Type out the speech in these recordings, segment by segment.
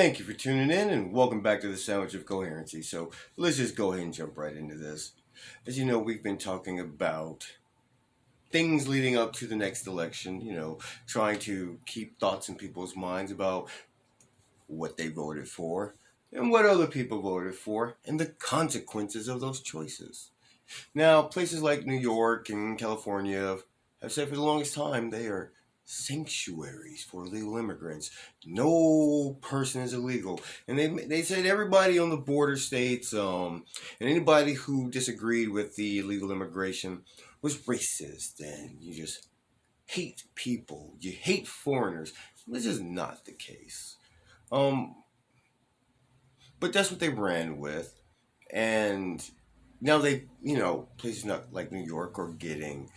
Thank you for tuning in and welcome back to the Sandwich of Coherency. So let's just go ahead and jump right into this. As you know, we've been talking about things leading up to the next election, trying to keep thoughts in people's minds about what they voted for and what other people voted for and the consequences of those choices. Now, places like New York and California have said for the longest time they are sanctuaries for illegal immigrants. No person is illegal. And they said everybody on the border states and anybody who disagreed with the illegal immigration was racist and you just hate people. You hate foreigners. This is not the case. But that's what they ran with. And now places not like New York are getting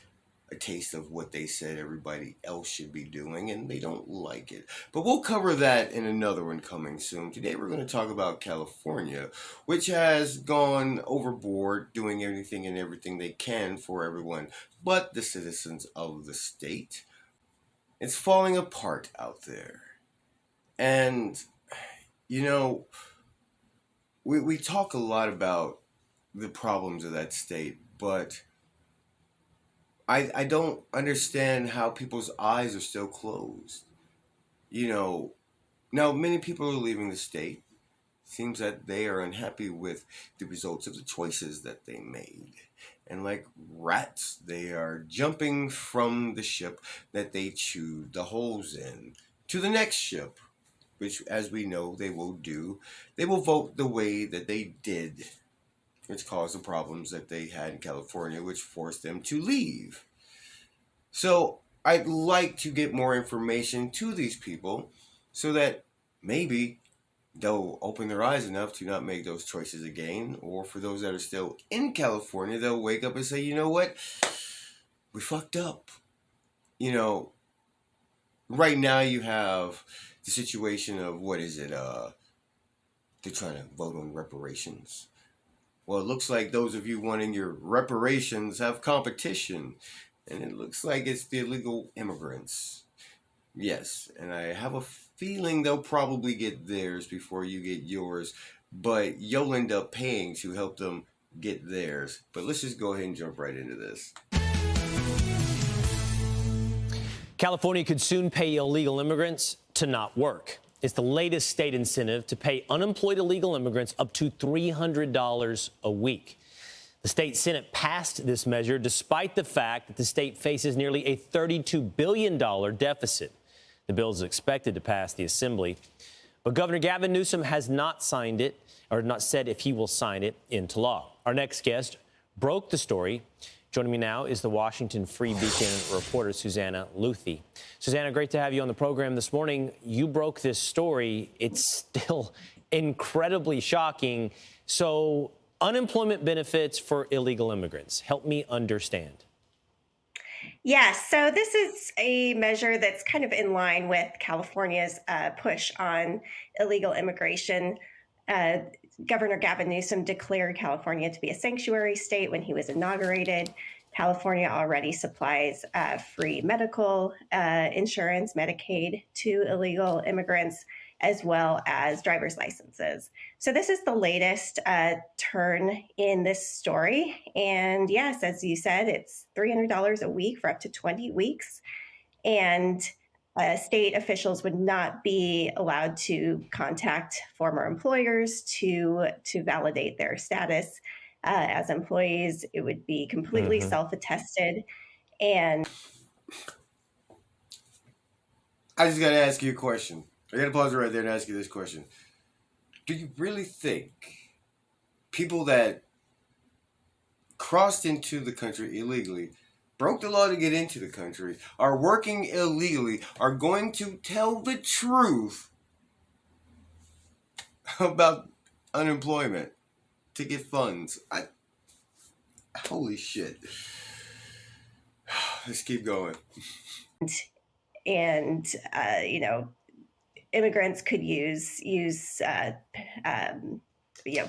a taste of what they said everybody else should be doing, and they don't like it. But we'll cover that in another one coming soon. Today we're going to talk about California, which has gone overboard, doing anything and everything they can for everyone but the citizens of the state. It's falling apart out there. And, we talk a lot about the problems of that state, but I don't understand how people's eyes are still closed. Now many people are leaving the state. Seems that they are unhappy with the results of the choices that they made. And like rats, they are jumping from the ship that they chewed the holes in to the next ship, which, as we know, they will do. They will vote the way that they did, which caused the problems that they had in California, which forced them to leave. So I'd like to get more information to these people so that maybe they'll open their eyes enough to not make those choices again. Or for those that are still in California, they'll wake up and say, you know what? We fucked up. Right now you have the situation of, they're trying to vote on reparations. Well, it looks like those of you wanting your reparations have competition. And it looks like it's the illegal immigrants. Yes, and I have a feeling they'll probably get theirs before you get yours. But you'll end up paying to help them get theirs. But let's just go ahead and jump right into this. California could soon pay illegal immigrants to not work. It's the latest state incentive to pay unemployed illegal immigrants up to $300 a week. The state Senate passed this measure despite the fact that the state faces nearly a $32 billion deficit. The bill is expected to pass the Assembly, but Governor Gavin Newsom has not signed it, or not said if he will sign it into law. Our next guest broke the story. Joining me now is the Washington Free Beacon reporter, Susanna Luthi. Susanna, great to have you on the program this morning. You broke this story. It's still incredibly shocking. So, unemployment benefits for illegal immigrants. Help me understand. Yes, so this is a measure that's kind of in line with California's push on illegal immigration. Governor Gavin Newsom declared California to be a sanctuary state when he was inaugurated. California already supplies free medical insurance, Medicaid, to illegal immigrants, as well as driver's licenses. So this is the latest turn in this story. And yes, as you said, it's $300 a week for up to 20 weeks. And state officials would not be allowed to contact former employers to validate their status as employees. It would be completely self-attested. And I just got to ask you a question. I got to pause it right there and ask you this question. Do you really think people that crossed into the country illegally, broke the law to get into the country, are working illegally, are going to tell the truth about unemployment to get funds? Holy shit. Let's keep going. And immigrants could use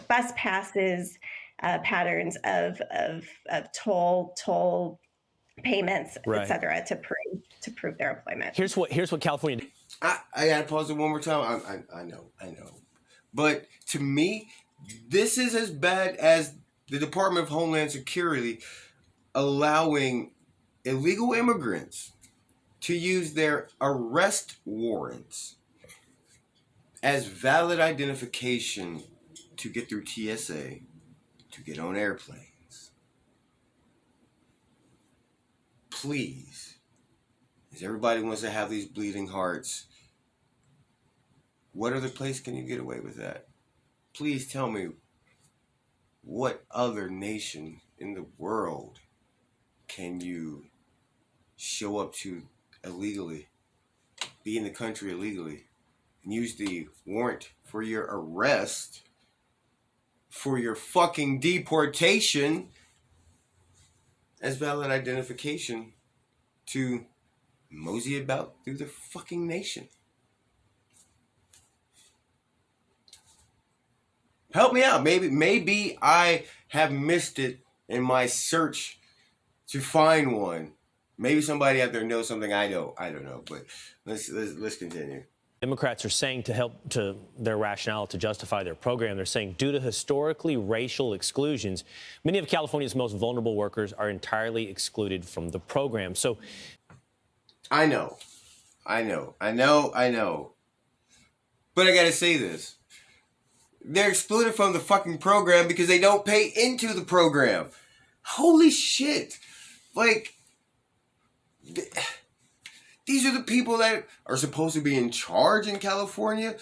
bus passes, patterns of toll payments, Right. et cetera, to prove their employment. Here's what California did. I gotta pause it one more time. I know. But to me, this is as bad as the Department of Homeland Security allowing illegal immigrants to use their arrest warrants as valid identification to get through TSA, to get on airplanes. Please, as everybody wants to have these bleeding hearts, what other place can you get away with that? Please tell me, what other nation in the world can you show up to illegally, be in the country illegally, and use the warrant for your arrest, for your fucking deportation, as valid identification to mosey about through the fucking nation? Help me out. Maybe I have missed it in my search to find one. Maybe somebody out there knows something I know. I don't know, but let's continue. Democrats are saying to help to their rationale to justify their program, they're saying due to historically racial exclusions, many of California's most vulnerable workers are entirely excluded from the program. So I know. But I gotta say this. They're excluded from the fucking program because they don't pay into the program. Holy shit. Like, these are the people that are supposed to be in charge in California?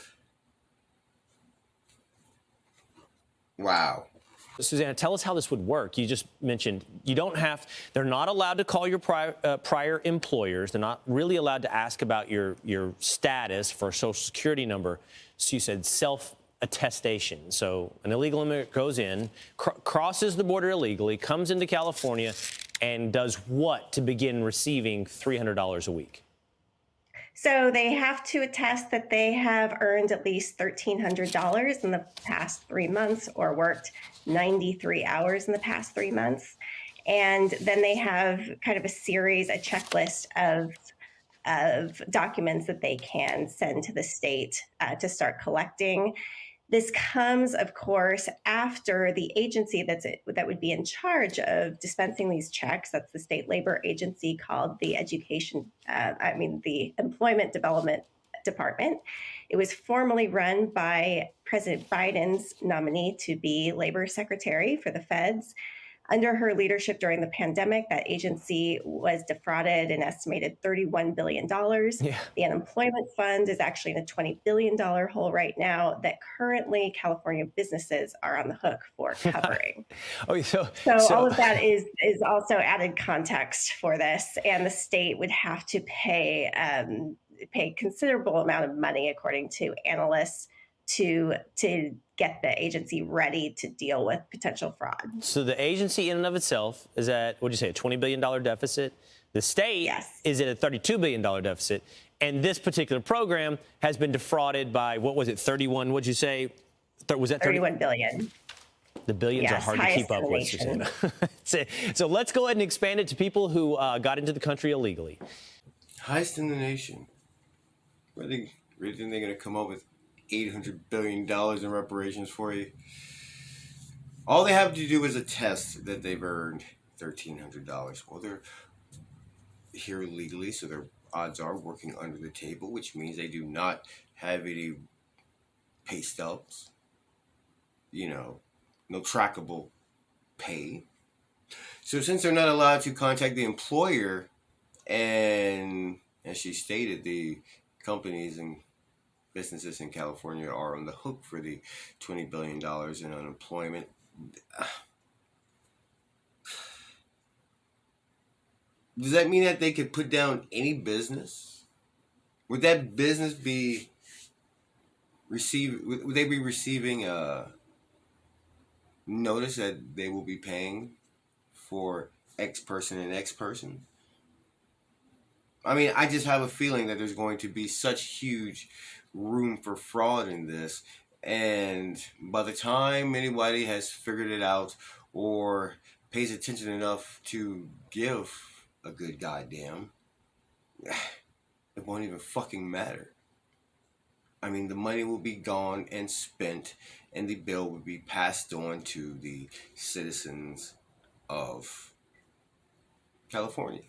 Wow. Susanna, tell us how this would work. You just mentioned they're not allowed to call your prior employers. They're not really allowed to ask about your status for a social security number. So you said self-attestation. So an illegal immigrant goes in, crosses the border illegally, comes into California, and does what to begin receiving $300 a week? So they have to attest that they have earned at least $1,300 in the past 3 months or worked 93 hours in the past 3 months. And then they have kind of a checklist of documents that they can send to the state to start collecting. This comes, of course, after the agency that would be in charge of dispensing these checks. That's the state labor agency called the the Employment Development Department. It was formerly run by President Biden's nominee to be labor secretary for the feds. Under her leadership during the pandemic, that agency was defrauded an estimated $31 billion. Yeah. The unemployment fund is actually in a $20 billion hole right now that currently California businesses are on the hook for covering. So all of that is also added context for this. And the state would have to pay considerable amount of money, according to analysts, to get the agency ready to deal with potential fraud. So the agency in and of itself is at, what'd you say, a $20 billion deficit? The state is at a $32 billion deficit. And this particular program has been defrauded by, what was it, 31, what'd you say? Was that 31 billion. The billions are hard to keep up with, Susanna. So let's go ahead and expand it to people who got into the country illegally. Highest in the nation. Really think they're going to come up with $800 billion in reparations for you? All they have to do is attest that they've earned $1,300. Well, they're here legally, so their odds are working under the table, which means they do not have any pay stubs, no trackable pay. So since they're not allowed to contact the employer, and as she stated, the companies and businesses in California are on the hook for the $20 billion in unemployment. Does that mean that they could put down any business? Would that business would they be receiving a notice that they will be paying for X person and X person? I mean, I just have a feeling that there's going to be such huge room for fraud in this, and by the time anybody has figured it out or pays attention enough to give a good goddamn, it won't even fucking matter. I mean, the money will be gone and spent, and the bill will be passed on to the citizens of California.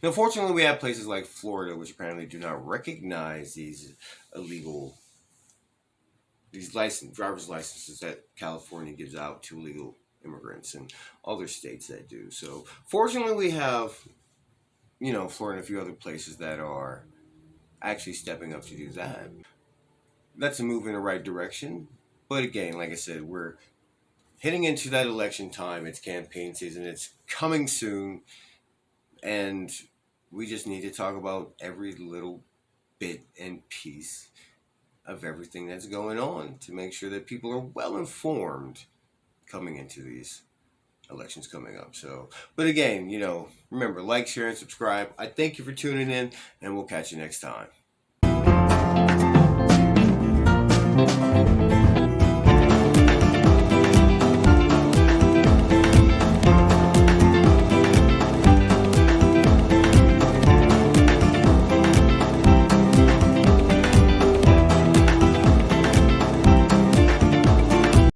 Now, fortunately, we have places like Florida, which apparently do not recognize these illegal, these driver's licenses that California gives out to illegal immigrants, and other states that do. So, fortunately, we have, Florida and a few other places that are actually stepping up to do that. That's a move in the right direction. But again, like I said, we're heading into that election time. It's campaign season. It's coming soon. And we just need to talk about every little bit and piece of everything that's going on to make sure that people are well informed coming into these elections coming up. So, but again, remember, like, share, and subscribe. I thank you for tuning in, and we'll catch you next time.